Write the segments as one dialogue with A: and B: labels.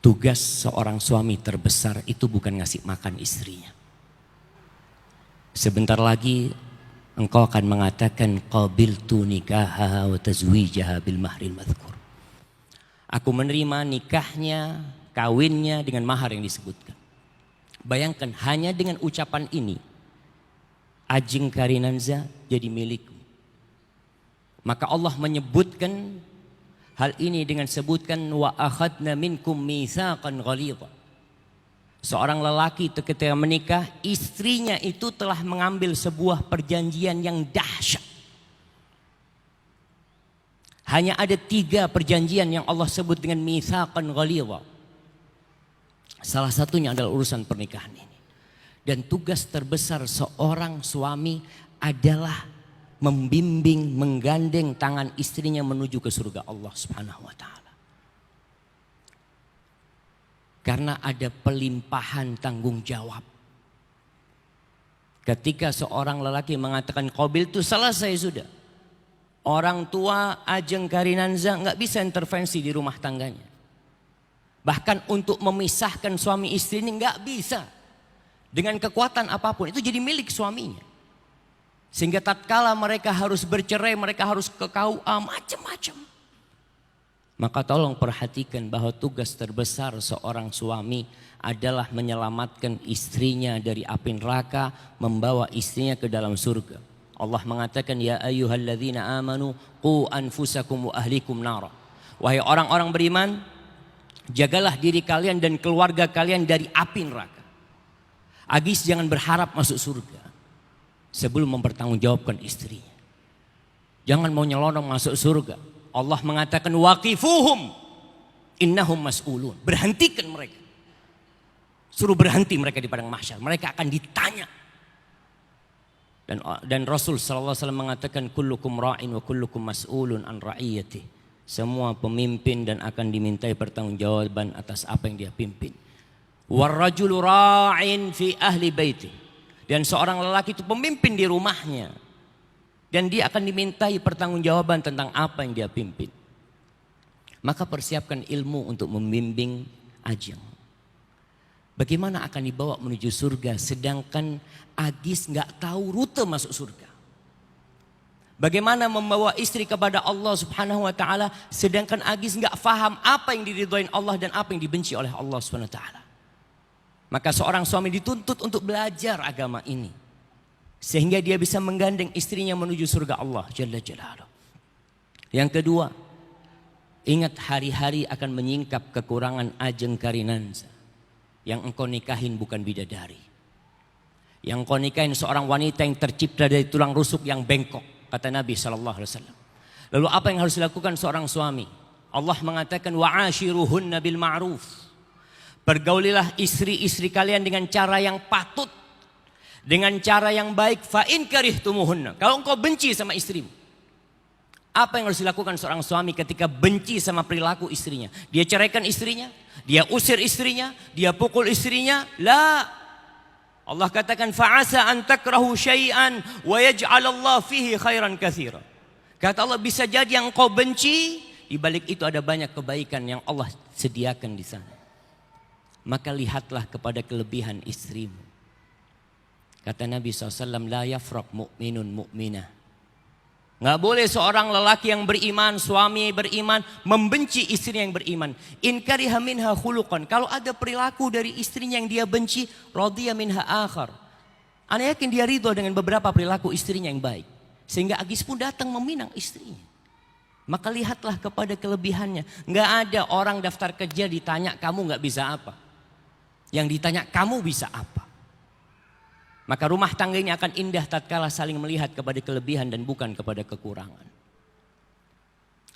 A: Tugas seorang suami terbesar itu bukan ngasih makan istrinya. Sebentar lagi engkau akan mengatakan qabiltu nikahaha wa tazwijaha bil mahril madhkur. Aku menerima nikahnya, kawinnya dengan mahar yang disebutkan. Bayangkan hanya dengan ucapan ini Ajeng Karinanza jadi milikmu. Maka Allah menyebutkan hal ini dengan sebutkan wa akhadna minkum mitsaqan ghalidha. Seorang lelaki ketika menikah, istrinya itu telah mengambil sebuah perjanjian yang dahsyat. Hanya ada 3 perjanjian yang Allah sebut dengan mitsaqan ghalidha. Salah satunya adalah urusan pernikahan ini. Dan tugas terbesar seorang suami adalah membimbing, menggandeng tangan istrinya menuju ke surga Allah Subhanahu wa taala. Karena ada pelimpahan tanggung jawab. Ketika seorang lelaki mengatakan qabil itu selesai sudah. Orang tua Ajeng Karinanza nggak bisa intervensi di rumah tangganya. Bahkan untuk memisahkan suami istri ini nggak bisa. Dengan kekuatan apapun itu jadi milik suaminya. Sehingga tatkala mereka harus bercerai, mereka harus ke KUA, macam-macam. Maka tolong perhatikan bahwa tugas terbesar seorang suami adalah menyelamatkan istrinya dari api neraka, membawa istrinya ke dalam surga. Allah mengatakan, ya ayyuhalladzina amanu qu anfusakum wa ahlikum nara. Wahai orang-orang beriman, jagalah diri kalian dan keluarga kalian dari api neraka. Agis jangan berharap masuk surga sebelum mempertanggungjawabkan istrinya. Jangan mau nyelonong masuk surga. Allah mengatakan waqifuhum innahum mas'ulun. Berhentikan mereka. Suruh berhenti mereka di padang mahsyar. Mereka akan ditanya. Dan Rasul sallallahu alaihi wasallam mengatakan kullukum ra'in wa kullukum mas'ulun an ra'iyati. Semua pemimpin dan akan dimintai pertanggungjawaban atas apa yang dia pimpin. Warrajulu ra'in fi ahli baiti. Dan seorang lelaki itu pemimpin di rumahnya. Dan dia akan dimintai pertanggungjawaban tentang apa yang dia pimpin. Maka persiapkan ilmu untuk membimbing Ajeng. Bagaimana akan dibawa menuju surga sedangkan Agis nggak tahu rute masuk surga. Bagaimana membawa istri kepada Allah Subhanahu wa taala sedangkan Agis nggak faham apa yang diridhoin Allah dan apa yang dibenci oleh Allah Subhanahu wa taala. Maka seorang suami dituntut untuk belajar agama ini. Sehingga dia bisa menggandeng istrinya menuju surga Allah Jalla Jalaluh. Yang kedua, ingat hari-hari akan menyingkap kekurangan Ajeng Karinanza. Yang engkau nikahin bukan bidadari. Yang engkau nikahin seorang wanita yang tercipta dari tulang rusuk yang bengkok. Kata Nabi SAW. Lalu apa yang harus dilakukan seorang suami? Allah mengatakan wa'ashiruhunna bil ma'ruf. Pergaulilah istri-istri kalian dengan cara yang patut. Dengan cara yang baik. Fa'in karihtumuhunna. Kalau engkau benci sama istrimu. Apa yang harus dilakukan seorang suami ketika benci sama perilaku istrinya? Dia ceraikan istrinya? Dia usir istrinya? Dia pukul istrinya? La. Allah katakan fa'asa an takrahu syai'an wa yaj'alallahu fihi khairan katsira. Kata Allah bisa jadi yang engkau benci. Di balik itu ada banyak kebaikan yang Allah sediakan di sana. Maka lihatlah kepada kelebihan istrimu. Kata Nabi SAW, la yafraq mu'minun mu'minah. Nggak boleh seorang lelaki yang beriman, suami beriman, membenci istrinya yang beriman. In kariha minha khuluqan. Kalau ada perilaku dari istrinya yang dia benci, radhiya minha akhar. Ana yakin dia ridho dengan beberapa perilaku istrinya yang baik. Sehingga Agis pun datang meminang istrinya. Maka lihatlah kepada kelebihannya. Nggak ada orang daftar kerja ditanya kamu nggak bisa apa. Yang ditanya kamu bisa apa. Maka rumah tangganya akan indah tatkala saling melihat kepada kelebihan dan bukan kepada kekurangan.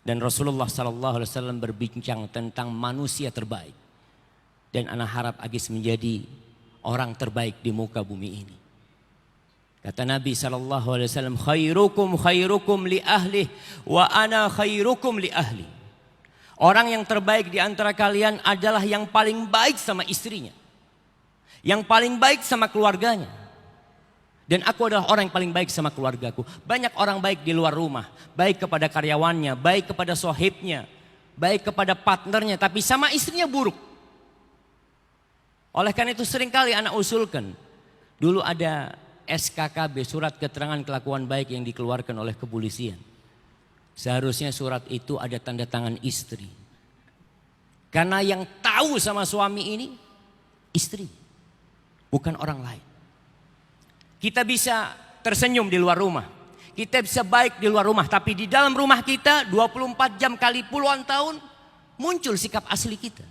A: Dan Rasulullah SAW berbincang tentang manusia terbaik. Dan ana harap Agis menjadi orang terbaik di muka bumi ini. Kata Nabi SAW, khairukum khairukum li ahli wa ana khairukum li ahli. Orang yang terbaik di antara kalian adalah yang paling baik sama istrinya. Yang paling baik sama keluarganya. Dan aku adalah orang yang paling baik sama keluargaku. Banyak orang baik di luar rumah. Baik kepada karyawannya, baik kepada sohibnya, baik kepada partnernya. Tapi sama istrinya buruk. Oleh karena itu seringkali anak usulkan. Dulu ada SKKB, surat keterangan kelakuan baik yang dikeluarkan oleh kepolisian. Seharusnya surat itu ada tanda tangan istri. Karena yang tahu sama suami ini istri, bukan orang lain. Kita bisa tersenyum di luar rumah, kita bisa baik di luar rumah, tapi di dalam rumah kita 24 jam kali puluhan tahun muncul sikap asli kita.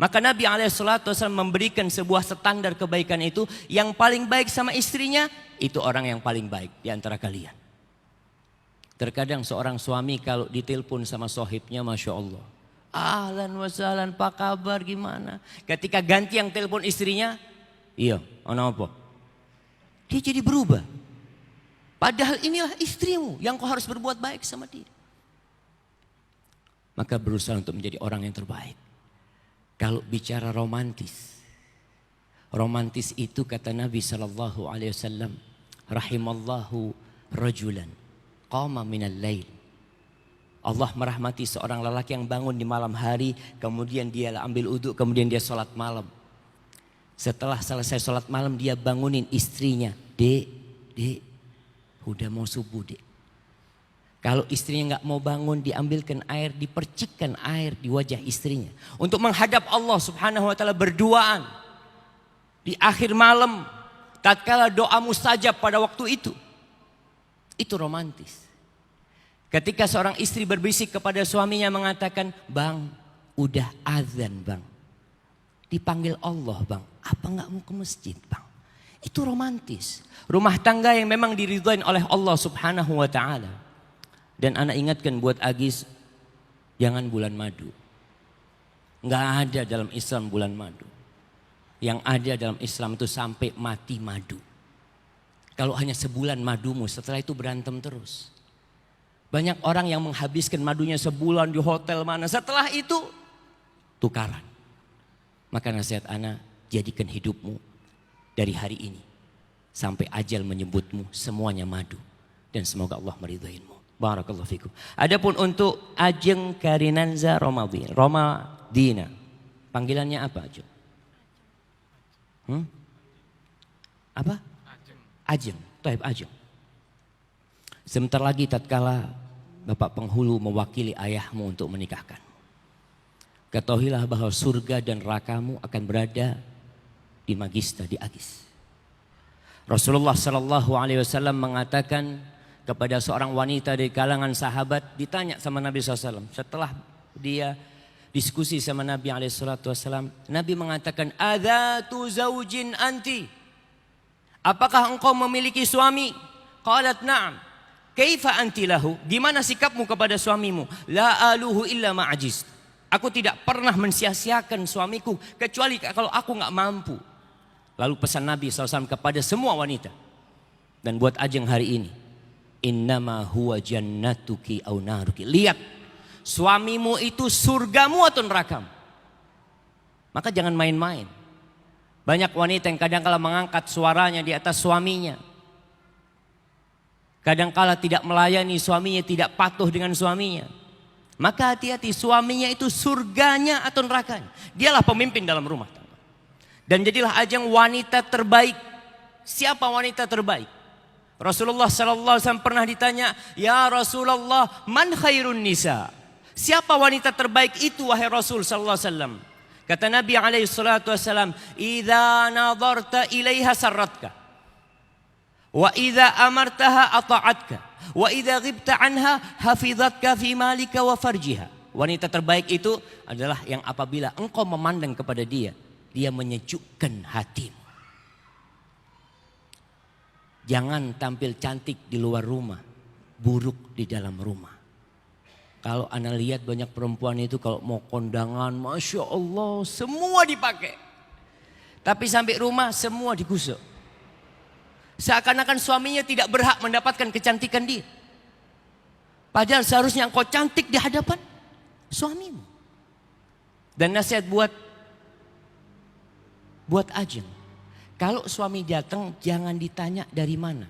A: Maka Nabi SAW memberikan sebuah standar kebaikan itu. Yang paling baik sama istrinya, itu orang yang paling baik di antara kalian. Terkadang seorang suami kalau ditelepon sama sohibnya, Masya Allah, ahlan wa sahlan, apa kabar, gimana? Ketika ganti yang telepon istrinya, iya, apa? Dia jadi berubah. Padahal inilah istrimu yang kau harus berbuat baik sama dia. Maka berusaha untuk menjadi orang yang terbaik. Kalau bicara romantis, romantis itu kata Nabi SAW, rahimallahu rajulan qama minal lail. Allah merahmati seorang lelaki yang bangun di malam hari, kemudian dia ambil uduk, kemudian dia sholat malam. Setelah selesai sholat malam dia bangunin istrinya, dek, udah mau subuh dek. Kalau istrinya nggak mau bangun, diambilkan air, dipercikkan air di wajah istrinya. Untuk menghadap Allah Subhanahu wa ta'ala berduaan. Di akhir malam, tatkala doa mustajab pada waktu itu. Itu romantis. Ketika seorang istri berbisik kepada suaminya mengatakan, bang, udah azan bang. Dipanggil Allah bang, apa nggak mau ke masjid bang? Itu romantis. Rumah tangga yang memang diridhoin oleh Allah Subhanahu wa ta'ala. Dan anak ingatkan buat Agis, jangan bulan madu. Nggak ada dalam Islam bulan madu. Yang ada dalam Islam itu sampai mati madu. Kalau hanya sebulan madumu, setelah itu berantem terus. Banyak orang yang menghabiskan madunya sebulan di hotel mana, setelah itu tukaran. Maka nasihat anak, jadikan hidupmu dari hari ini sampai ajal menyebutmu semuanya madu. Dan semoga Allah meridhoimu. Barakallahu fikum. Adapun untuk Ajeng Karinanza Romadina, panggilannya apa Ajeng? Apa? Ajeng. Taib Ajeng. Sebentar lagi tatkala Bapak penghulu mewakili ayahmu untuk menikahkan. Ketahuilah bahwa surga dan nerakamu akan berada di Magista, di Agis. Rasulullah SAW mengatakan kepada seorang wanita dari kalangan sahabat, ditanya sama Nabi SAW. Setelah dia diskusi sama Nabi SAW, Nabi mengatakan, adzatu zaujin anti. Apakah engkau memiliki suami? Qalat na'am. Kaifa anti lahu? Gimana sikapmu kepada suamimu? La aluhu illa ma'ajiz. Aku tidak pernah mensia-siakan suamiku kecuali kalau aku nggak mampu. Lalu pesan Nabi SAW kepada semua wanita. Dan buat Ajeng hari ini, innama huwa jannatuki au naruki. Lihat, suamimu itu surgamu atau nerakamu. Maka jangan main-main. Banyak wanita yang kadang-kala mengangkat suaranya di atas suaminya. Kadang-kala tidak melayani suaminya, tidak patuh dengan suaminya. Maka hati-hati, suaminya itu surganya atau nerakanya. Dialah pemimpin dalam rumah tangga. Dan jadilah ajang wanita terbaik. Siapa wanita terbaik? Rasulullah SAW pernah ditanya, ya Rasulullah, man khairun nisa? Siapa wanita terbaik itu wahai Rasul SAW? Kata Nabi SAW, idza nadarta ilaiha sarratka, wa idza amartaha ata'atka, wa idza ghibta anha hafidhatka fi malika wa farjiha. Wanita terbaik itu adalah yang apabila engkau memandang kepada dia, dia menyejukkan hatimu. Jangan tampil cantik di luar rumah, buruk di dalam rumah. Kalau Anda lihat banyak perempuan itu kalau mau kondangan, Masya Allah, semua dipakai. Tapi sampai rumah semua digusuk. Seakan-akan suaminya tidak berhak mendapatkan kecantikan dia. Padahal seharusnya engkau cantik di hadapan suamimu. Dan nasihat buat Ajeng. Kalau suami datang jangan ditanya dari mana.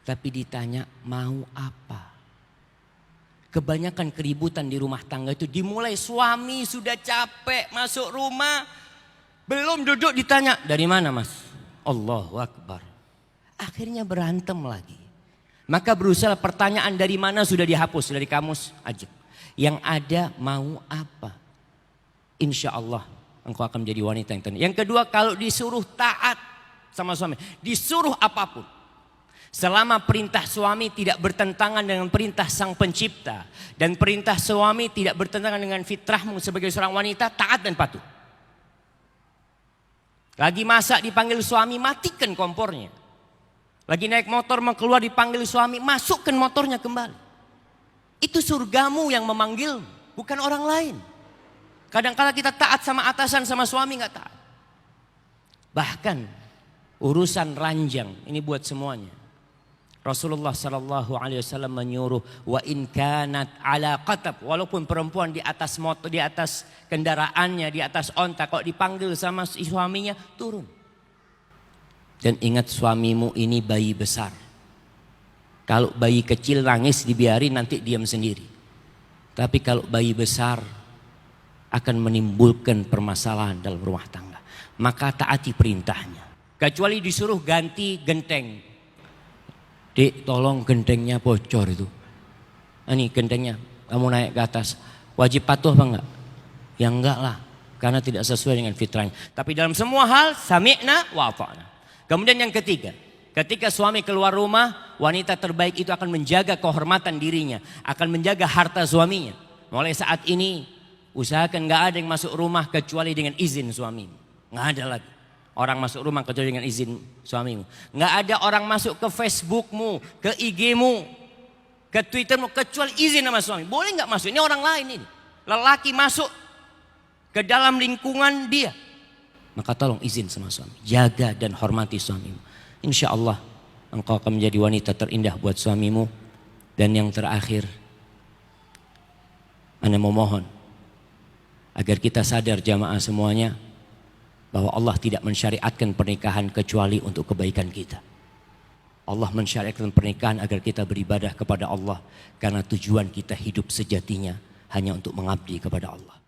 A: Tapi ditanya mau apa. Kebanyakan keributan di rumah tangga itu dimulai suami sudah capek masuk rumah. Belum duduk ditanya, dari mana mas? Allahu Akbar. Akhirnya berantem lagi. Maka berusaha pertanyaan dari mana sudah dihapus dari kamus aja. Yang ada mau apa? Insya Allah engkau akan menjadi wanita yang tenang. Yang kedua, kalau disuruh taat sama suami, disuruh apapun, selama perintah suami tidak bertentangan dengan perintah sang pencipta, dan perintah suami tidak bertentangan dengan fitrahmu sebagai seorang wanita, taat dan patuh. Lagi masak dipanggil suami, matikan kompornya. Lagi naik motor mau keluar dipanggil suami, masukkan motornya kembali. Itu surgamu yang memanggil, bukan orang lain. Kadang-kadang kita taat sama atasan, sama suami nggak taat. Bahkan urusan ranjang, ini buat semuanya. Rasulullah sallallahu alaihi wasallam menyuruh, wa in kanat ala qatab, walaupun perempuan di atas motor, di atas kendaraannya, di atas onta, kok dipanggil sama suaminya, turun. Dan ingat, suamimu ini bayi besar. Kalau bayi kecil nangis dibiarin, nanti diam sendiri. Tapi kalau bayi besar akan menimbulkan permasalahan dalam rumah tangga. Maka taati perintahnya. Kecuali disuruh ganti genteng. Dek, tolong gentengnya bocor itu. Ini gentengnya, kamu naik ke atas. Wajib patuh apa enggak? Ya enggak lah, karena tidak sesuai dengan fitrahnya. Tapi dalam semua hal, sami'na wa ata'na. Kemudian yang ketiga, ketika suami keluar rumah, wanita terbaik itu akan menjaga kehormatan dirinya, akan menjaga harta suaminya. Mulai saat ini, usahakan enggak ada yang masuk rumah kecuali dengan izin suami. Enggak ada lagi orang masuk rumah kecuali dengan izin suamimu. Nggak ada orang masuk ke Facebookmu, ke IG-mu, ke Twittermu kecuali izin sama suami. Boleh nggak masuk? Ini orang lain ini. Lelaki masuk ke dalam lingkungan dia. Maka tolong izin sama suami. Jaga dan hormati suamimu. Insya Allah engkau akan menjadi wanita terindah buat suamimu. Dan yang terakhir, Ana memohon agar kita sadar jamaah semuanya, bahwa Allah tidak mensyariatkan pernikahan kecuali untuk kebaikan kita. Allah mensyariatkan pernikahan agar kita beribadah kepada Allah, karena tujuan kita hidup sejatinya hanya untuk mengabdi kepada Allah.